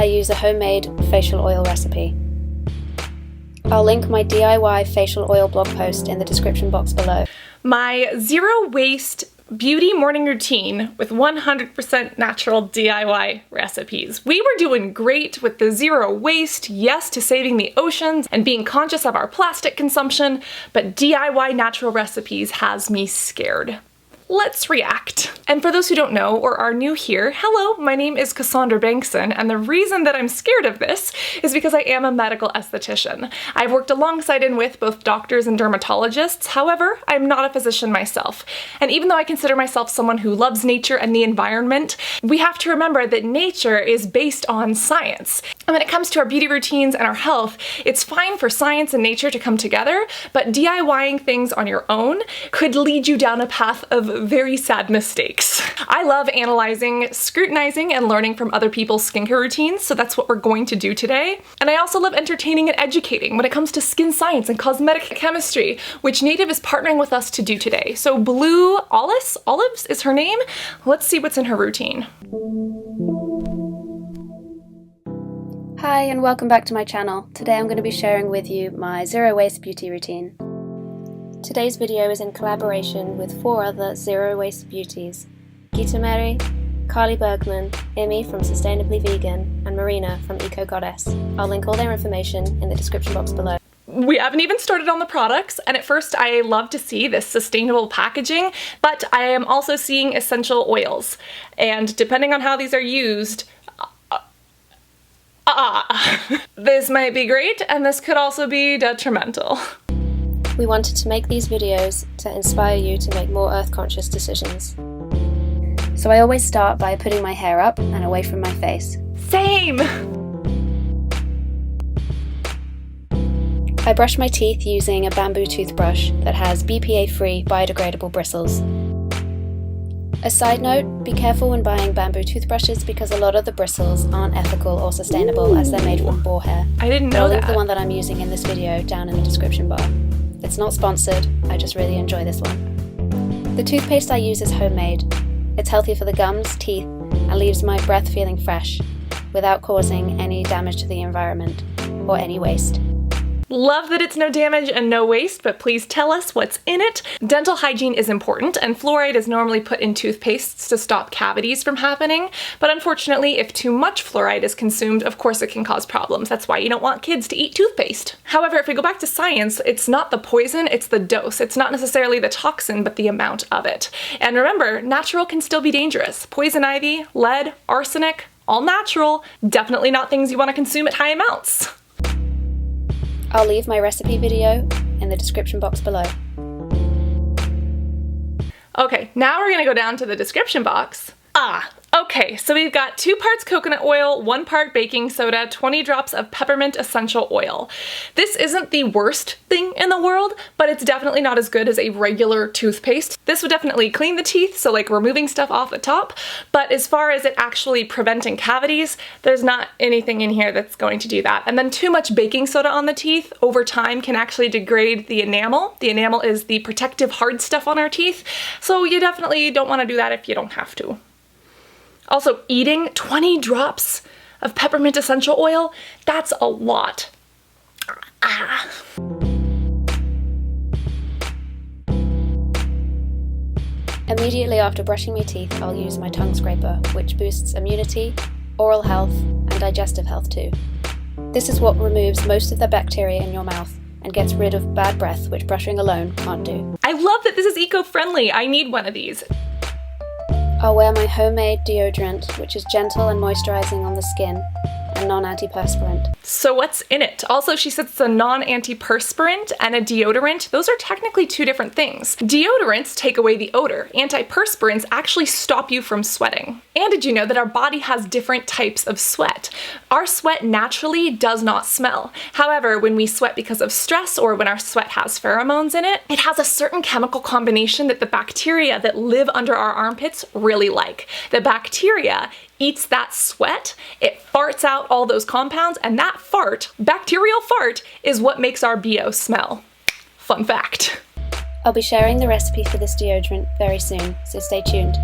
I use a homemade facial oil recipe. I'll link my DIY facial oil blog post in the description box below. My zero waste beauty morning routine with 100% natural DIY recipes. We were doing great with the zero waste, yes to saving the oceans and being conscious of our plastic consumption, but DIY natural recipes has me scared. Let's react. And for those who don't know or are new here, hello, my name is Cassandra Bankson, and the reason that I'm scared of this is because I am a medical esthetician. I've worked alongside and with both doctors and dermatologists, however, I'm not a physician myself. And even though I consider myself someone who loves nature and the environment, we have to remember that nature is based on science. And when it comes to our beauty routines and our health, it's fine for science and nature to come together, but DIYing things on your own could lead you down a path of very sad mistakes. I love analyzing, scrutinizing, and learning from other people's skincare routines, so that's what we're going to do today. And I also love entertaining and educating when it comes to skin science and cosmetic chemistry, which Native is partnering with us to do today. So Blue Olives is her name. Let's see what's in her routine. Hi and welcome back to my channel. Today I'm going to be sharing with you my zero waste beauty routine. Today's video is in collaboration with 4 other zero waste beauties: Gita Mary, Carly Bergman, Imi from Sustainably Vegan, and Marina from Eco Goddess. I'll link all their information in the description box below. We haven't even started on the products, and at first I love to see this sustainable packaging, but I am also seeing essential oils, and depending on how these are used, this might be great, and this could also be detrimental. We wanted to make these videos to inspire you to make more earth-conscious decisions. So I always start by putting my hair up and away from my face. Same! I brush my teeth using a bamboo toothbrush that has BPA-free biodegradable bristles. A side note, be careful when buying bamboo toothbrushes because a lot of the bristles aren't ethical or sustainable as they're made from boar hair. I didn't know I'll that. link the one that I'm using in this video down in the description bar. It's not sponsored, I just really enjoy this one. The toothpaste I use is homemade. It's healthy for the gums, teeth, and leaves my breath feeling fresh, without causing any damage to the environment, or any waste. Love that it's no damage and no waste, but please tell us what's in it. Dental hygiene is important, and fluoride is normally put in toothpastes to stop cavities from happening, but unfortunately, if too much fluoride is consumed, of course it can cause problems. That's why you don't want kids to eat toothpaste. However, if we go back to science, it's not the poison, it's the dose. It's not necessarily the toxin, but the amount of it. And remember, natural can still be dangerous. Poison ivy, lead, arsenic, all natural, definitely not things you want to consume at high amounts. I'll leave my recipe video in the description box below. Okay, now we're gonna go down to the description box. Okay, so we've got 2 parts coconut oil, 1 part baking soda, 20 drops of peppermint essential oil. This isn't the worst thing in the world, but it's definitely not as good as a regular toothpaste. This would definitely clean the teeth, so like removing stuff off the top, but as far as it actually preventing cavities, there's not anything in here that's going to do that. And then too much baking soda on the teeth over time can actually degrade the enamel. The enamel is the protective hard stuff on our teeth, so you definitely don't want to do that if you don't have to. Also, eating 20 drops of peppermint essential oil, that's a lot. Immediately after brushing my teeth, I'll use my tongue scraper, which boosts immunity, oral health, and digestive health too. This is what removes most of the bacteria in your mouth and gets rid of bad breath, which brushing alone can't do. I love that this is eco-friendly. I need one of these. I'll wear my homemade deodorant, which is gentle and moisturizing on the skin and non-antiperspirant. So what's in it? Also, she says it's a non-antiperspirant and a deodorant. Those are technically 2 different things. Deodorants take away the odor. Antiperspirants actually stop you from sweating. And did you know that our body has different types of sweat? Our sweat naturally does not smell. However, when we sweat because of stress or when our sweat has pheromones in it, it has a certain chemical combination that the bacteria that live under our armpits really like. The bacteria eats that sweat, it farts out all those compounds, and that fart, bacterial fart, is what makes our BO smell. Fun fact. I'll be sharing the recipe for this deodorant very soon, so stay tuned.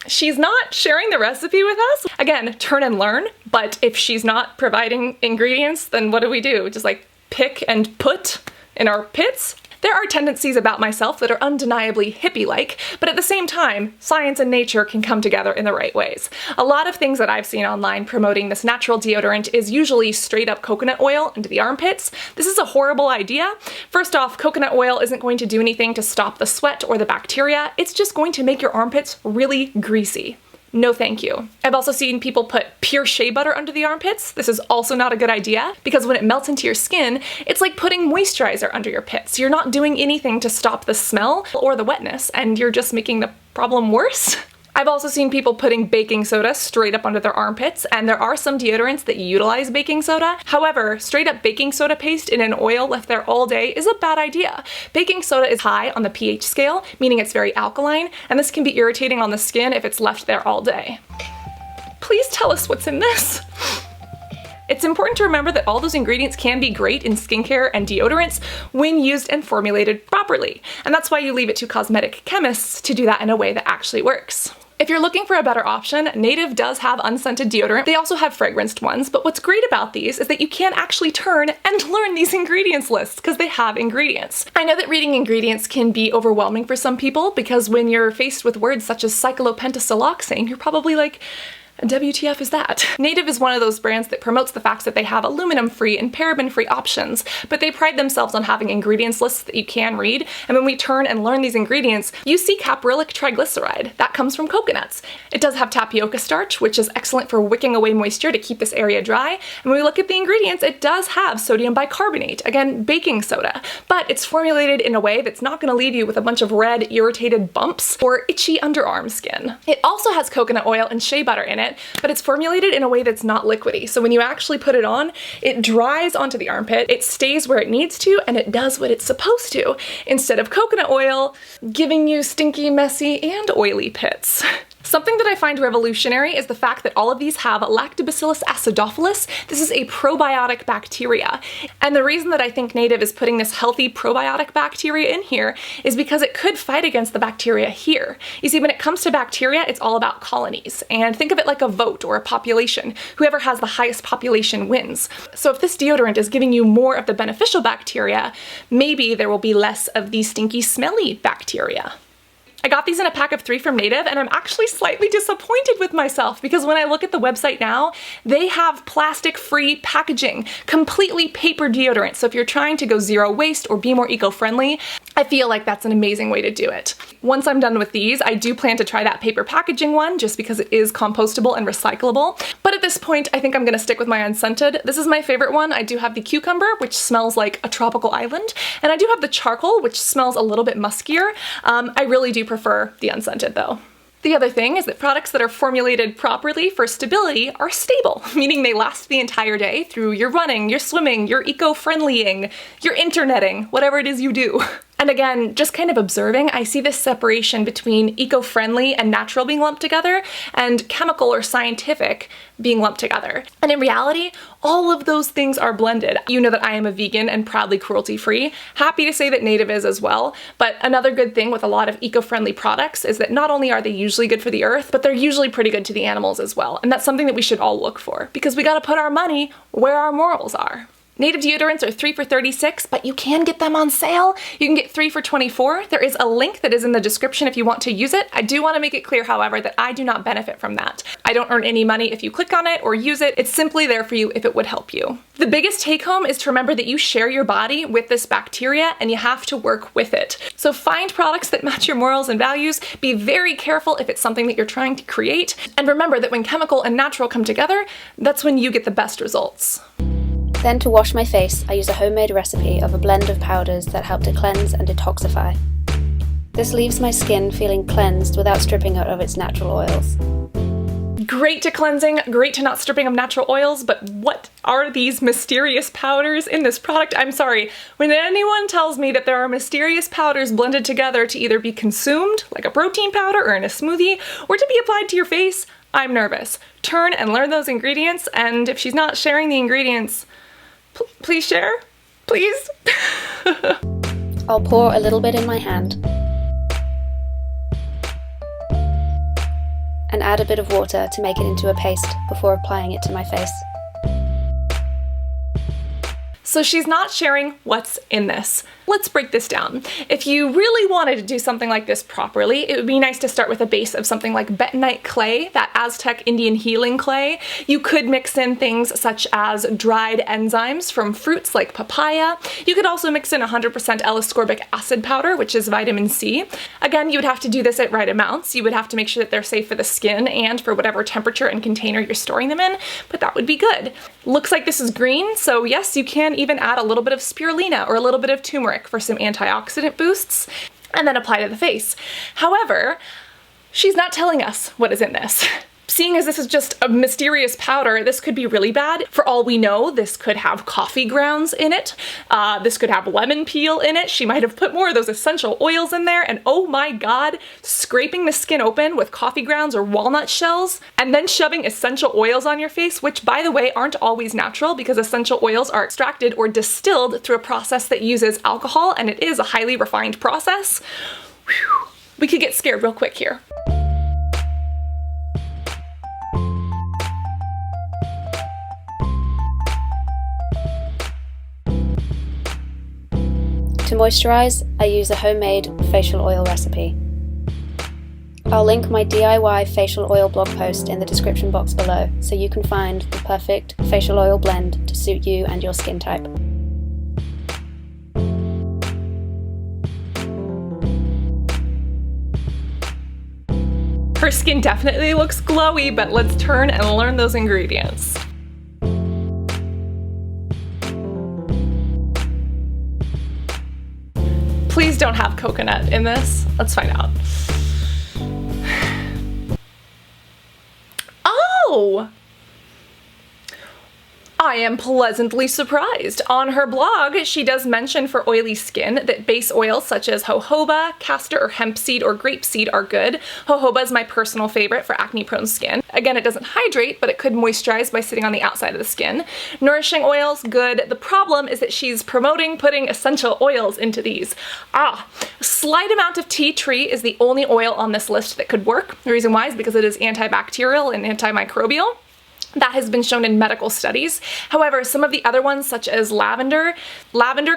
She's not sharing the recipe with us. Again, turn and learn, but if she's not providing ingredients, then what do we do? Just like pick and put in our pits? There are tendencies about myself that are undeniably hippie-like, but at the same time, science and nature can come together in the right ways. A lot of things that I've seen online promoting this natural deodorant is usually straight up coconut oil into the armpits. This is a horrible idea. First off, coconut oil isn't going to do anything to stop the sweat or the bacteria. It's just going to make your armpits really greasy. No thank you. I've also seen people put pure shea butter under the armpits. This is also not a good idea because when it melts into your skin, it's like putting moisturizer under your pits. You're not doing anything to stop the smell or the wetness, and you're just making the problem worse. I've also seen people putting baking soda straight up under their armpits, and there are some deodorants that utilize baking soda. However, straight up baking soda paste in an oil left there all day is a bad idea. Baking soda is high on the pH scale, meaning it's very alkaline, and this can be irritating on the skin if it's left there all day. Please tell us what's in this. It's important to remember that all those ingredients can be great in skincare and deodorants when used and formulated properly, and that's why you leave it to cosmetic chemists to do that in a way that actually works. If you're looking for a better option, Native does have unscented deodorant. They also have fragranced ones, but what's great about these is that you can actually turn and learn these ingredients lists because they have ingredients. I know that reading ingredients can be overwhelming for some people because when you're faced with words such as cyclopentasiloxane, you're probably like, WTF is that? Native is one of those brands that promotes the fact that they have aluminum-free and paraben-free options, but they pride themselves on having ingredients lists that you can read, and when we turn and learn these ingredients, you see caprylic triglyceride. That comes from coconuts. It does have tapioca starch, which is excellent for wicking away moisture to keep this area dry, and when we look at the ingredients, it does have sodium bicarbonate, again, baking soda, but it's formulated in a way that's not going to leave you with a bunch of red, irritated bumps or itchy underarm skin. It also has coconut oil and shea butter in it, but it's formulated in a way that's not liquidy. So when you actually put it on, it dries onto the armpit, it stays where it needs to, and it does what it's supposed to, instead of coconut oil giving you stinky, messy, and oily pits. Something that I find revolutionary is the fact that all of these have Lactobacillus acidophilus. This is a probiotic bacteria. And the reason that I think Native is putting this healthy probiotic bacteria in here is because it could fight against the bacteria here. You see, when it comes to bacteria, it's all about colonies. And think of it like a vote or a population. Whoever has the highest population wins. So if this deodorant is giving you more of the beneficial bacteria, maybe there will be less of the stinky, smelly bacteria. I got these in a pack of 3 from Native, and I'm actually slightly disappointed with myself because when I look at the website now, they have plastic-free packaging, completely paper deodorant. So if you're trying to go zero waste or be more eco-friendly, I feel like that's an amazing way to do it. Once I'm done with these, I do plan to try that paper packaging one just because it is compostable and recyclable. But at this point, I think I'm gonna stick with my unscented. This is my favorite one. I do have the cucumber, which smells like a tropical island, and I do have the charcoal, which smells a little bit muskier. I really do prefer the unscented though. The other thing is that products that are formulated properly for stability are stable, meaning they last the entire day through your running, your swimming, your eco-friendlying, your interneting, whatever it is you do. And again, just kind of observing, I see this separation between eco-friendly and natural being lumped together and chemical or scientific being lumped together. And in reality, all of those things are blended. You know that I am a vegan and proudly cruelty-free. Happy to say that Native is as well. But another good thing with a lot of eco-friendly products is that not only are they usually good for the earth, but they're usually pretty good to the animals as well. And that's something that we should all look for because we gotta put our money where our morals are. Native deodorants are 3 for $36, but you can get them on sale. You can get 3 for $24. There is a link that is in the description if you want to use it. I do want to make it clear, however, that I do not benefit from that. I don't earn any money if you click on it or use it. It's simply there for you if it would help you. The biggest take home is to remember that you share your body with this bacteria and you have to work with it. So find products that match your morals and values. Be very careful if it's something that you're trying to create. And remember that when chemical and natural come together, that's when you get the best results. Then to wash my face, I use a homemade recipe of a blend of powders that help to cleanse and detoxify. This leaves my skin feeling cleansed without stripping it of its natural oils. Great to cleansing, great to not stripping of natural oils, but what are these mysterious powders in this product? I'm sorry, when anyone tells me that there are mysterious powders blended together to either be consumed, like a protein powder or in a smoothie, or to be applied to your face, I'm nervous. Turn and learn those ingredients, and if she's not sharing the ingredients, please share, please. I'll pour a little bit in my hand. add a bit of water to make it into a paste before applying it to my face. So she's not sharing what's in this. Let's break this down. If you really wanted to do something like this properly, it would be nice to start with a base of something like bentonite clay, that Aztec Indian healing clay. You could mix in things such as dried enzymes from fruits like papaya. You could also mix in 100% L-ascorbic acid powder, which is vitamin C. Again, you would have to do this at right amounts. You would have to make sure that they're safe for the skin and for whatever temperature and container you're storing them in, but that would be good. Looks like this is green, so yes, you can even add a little bit of spirulina or a little bit of turmeric for some antioxidant boosts, and then apply to the face. However, she's not telling us what is in this. Seeing as this is just a mysterious powder, this could be really bad. For all we know, this could have coffee grounds in it. This could have lemon peel in it. She might have put more of those essential oils in there, and oh my god, scraping the skin open with coffee grounds or walnut shells, and then shoving essential oils on your face, which by the way aren't always natural because essential oils are extracted or distilled through a process that uses alcohol, and it is a highly refined process. Whew. We could get scared real quick here. To moisturize, I use a homemade facial oil recipe. I'll link my DIY facial oil blog post in the description box below so you can find the perfect facial oil blend to suit you and your skin type. Her skin definitely looks glowy, but let's turn and learn those ingredients. Please don't have coconut in this. Let's find out. Oh! I am pleasantly surprised. On her blog, she does mention for oily skin that base oils such as jojoba, castor or hemp seed or grape seed are good. Jojoba is my personal favorite for acne-prone skin. Again, it doesn't hydrate, but it could moisturize by sitting on the outside of the skin. Nourishing oils, good. The problem is that she's promoting putting essential oils into these. A slight amount of tea tree is the only oil on this list that could work. The reason why is because it is antibacterial and antimicrobial. That has been shown in medical studies. However, some of the other ones, such as lavender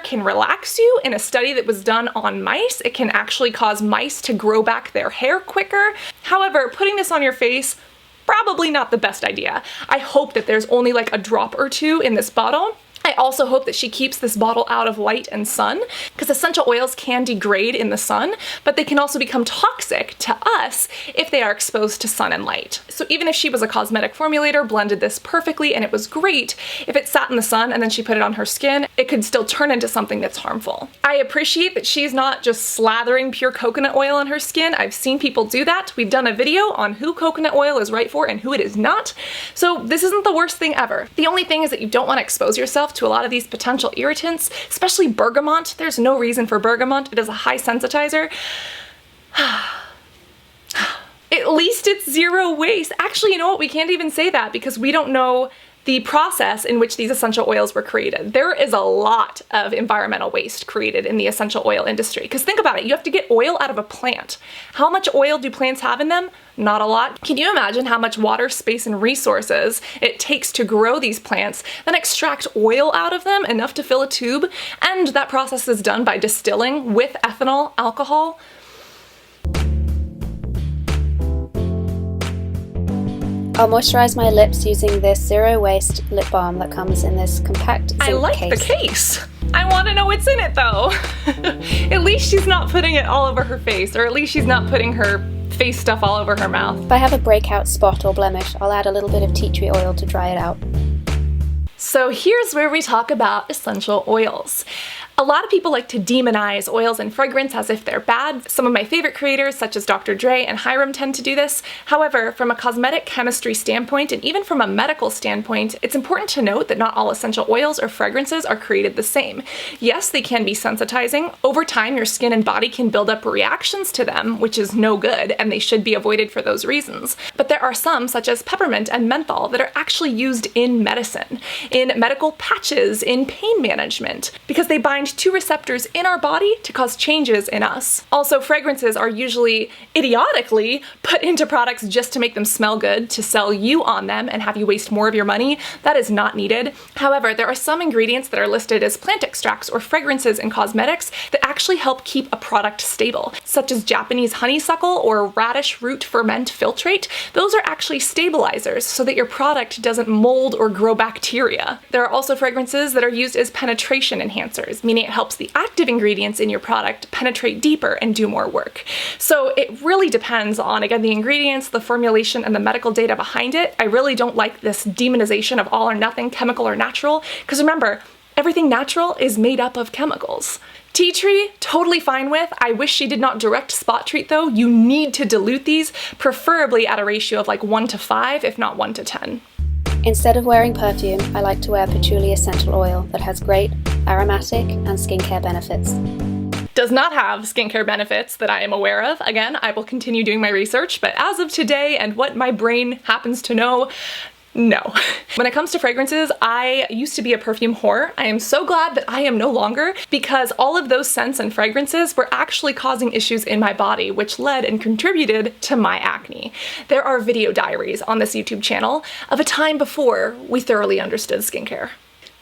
can relax you. In a study that was done on mice, it can actually cause mice to grow back their hair quicker. However, putting this on your face, probably not the best idea. I hope that there's only like a drop or two in this bottle. I also hope that she keeps this bottle out of light and sun, because essential oils can degrade in the sun, but they can also become toxic to us if they are exposed to sun and light. So even if she was a cosmetic formulator, blended this perfectly and it was great, if it sat in the sun and then she put it on her skin, it could still turn into something that's harmful. I appreciate that she's not just slathering pure coconut oil on her skin. I've seen people do that. We've done a video on who coconut oil is right for and who it is not. So this isn't the worst thing ever. The only thing is that you don't want to expose yourself to a lot of these potential irritants, especially bergamot. There's no reason for bergamot. It is a high sensitizer. At least it's zero waste. Actually, you know what? We can't even say that because we don't know the process in which these essential oils were created. There is a lot of environmental waste created in the essential oil industry. Because think about it, you have to get oil out of a plant. How much oil do plants have in them? Not a lot. Can you imagine how much water, space, and resources it takes to grow these plants, then extract oil out of them, enough to fill a tube? And that process is done by distilling with ethanol, alcohol. I'll moisturize my lips using this zero waste lip balm that comes in this compact zinc I like case. the case. I want to know what's in it though. At least she's not putting it all over her face, or at least she's not putting her face stuff all over her mouth. If I have a breakout spot or blemish, I'll add a little bit of tea tree oil to dry it out. So here's where we talk about essential oils. A lot of people like to demonize oils and fragrance as if they're bad. Some of my favorite creators, such as Dr. Dre and Hiram, tend to do this. However, from a cosmetic chemistry standpoint, and even from a medical standpoint, it's important to note that not all essential oils or fragrances are created the same. Yes, they can be sensitizing. Over time, your skin and body can build up reactions to them, which is no good, and they should be avoided for those reasons. But there are some, such as peppermint and menthol, that are actually used in medicine, in medical patches, in pain management, because they bind bind to receptors in our body to cause changes in us. Also, fragrances are usually idiotically put into products just to make them smell good, to sell you on them and have you waste more of your money. That is not needed. However, there are some ingredients that are listed as plant extracts or fragrances in cosmetics that actually help keep a product stable, such as Japanese honeysuckle or radish root ferment filtrate. Those are actually stabilizers so that your product doesn't mold or grow bacteria. There are also fragrances that are used as penetration enhancers, meaning it helps the active ingredients in your product penetrate deeper and do more work. So it really depends on, again, the ingredients, the formulation, and the medical data behind it. I really don't like this demonization of all or nothing, chemical or natural, because remember, everything natural is made up of chemicals. Tea tree, totally fine with. I wish she did not direct spot treat though. You need to dilute these, preferably at a ratio of like 1:5, if not 1:10. Instead of wearing perfume, I like to wear patchouli essential oil that has great aromatic and skincare benefits. Does not have skincare benefits that I am aware of. Again, I will continue doing my research, but as of today and what my brain happens to know, no. When it comes to fragrances, I used to be a perfume whore. I am so glad that I am no longer, because all of those scents and fragrances were actually causing issues in my body, which led and contributed to my acne. There are video diaries on this YouTube channel of a time before we thoroughly understood skincare.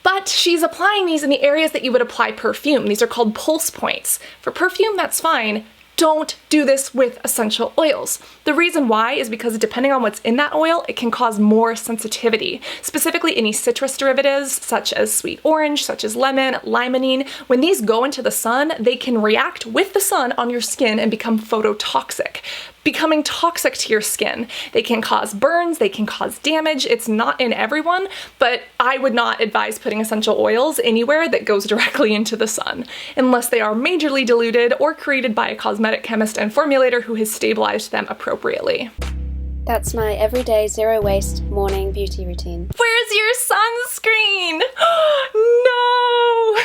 But she's applying these in the areas that you would apply perfume. These are called pulse points. For perfume, that's fine. Don't do this with essential oils. The reason why is because depending on what's in that oil, it can cause more sensitivity. Specifically any citrus derivatives, such as sweet orange, such as lemon, limonene. When these go into the sun, they can react with the sun on your skin and become phototoxic, becoming toxic to your skin. They can cause burns, they can cause damage. It's not in everyone, but I would not advise putting essential oils anywhere that goes directly into the sun, unless they are majorly diluted or created by a cosmetic chemist and formulator who has stabilized them appropriately. That's my everyday zero waste morning beauty routine. Where's your sunscreen? No!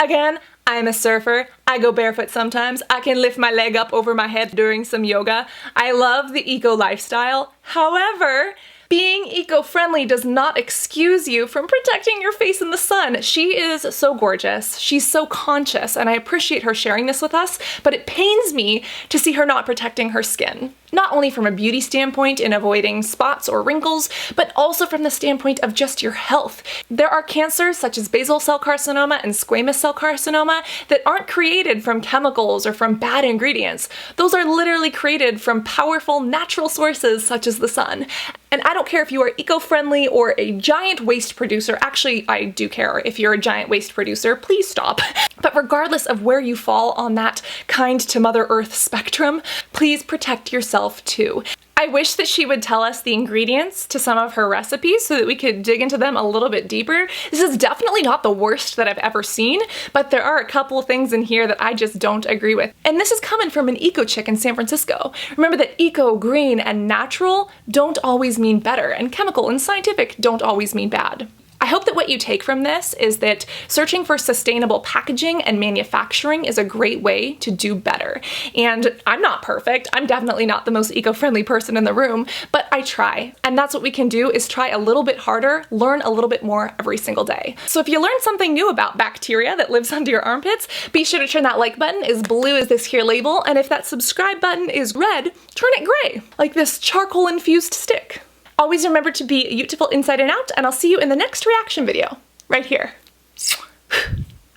Again, I'm a surfer. I go barefoot sometimes. I can lift my leg up over my head during some yoga. I love the eco lifestyle. However, being eco-friendly does not excuse you from protecting your face in the sun. She is so gorgeous. She's so conscious, and I appreciate her sharing this with us, but it pains me to see her not protecting her skin. Not only from a beauty standpoint in avoiding spots or wrinkles, but also from the standpoint of just your health. There are cancers such as basal cell carcinoma and squamous cell carcinoma that aren't created from chemicals or from bad ingredients. Those are literally created from powerful natural sources such as the sun. And I don't care if you are eco-friendly or a giant waste producer. Actually, I do care if you're a giant waste producer. Please stop. But regardless of where you fall on that kind to Mother Earth spectrum, please protect yourself too. I wish that she would tell us the ingredients to some of her recipes so that we could dig into them a little bit deeper. This is definitely not the worst that I've ever seen, but there are a couple of things in here that I just don't agree with. And this is coming from an eco chick in San Francisco. Remember that eco, green, and natural don't always mean better, and chemical and scientific don't always mean bad. I hope that what you take from this is that searching for sustainable packaging and manufacturing is a great way to do better. And I'm not perfect. I'm definitely not the most eco-friendly person in the room, but I try. And that's what we can do, is try a little bit harder, learn a little bit more every single day. So if you learned something new about bacteria that lives under your armpits, be sure to turn that like button as blue as this here label. And if that subscribe button is red, turn it gray, like this charcoal infused stick. Always remember to be beautiful inside and out, and I'll see you in the next reaction video, right here.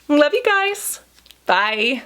Love you guys. Bye.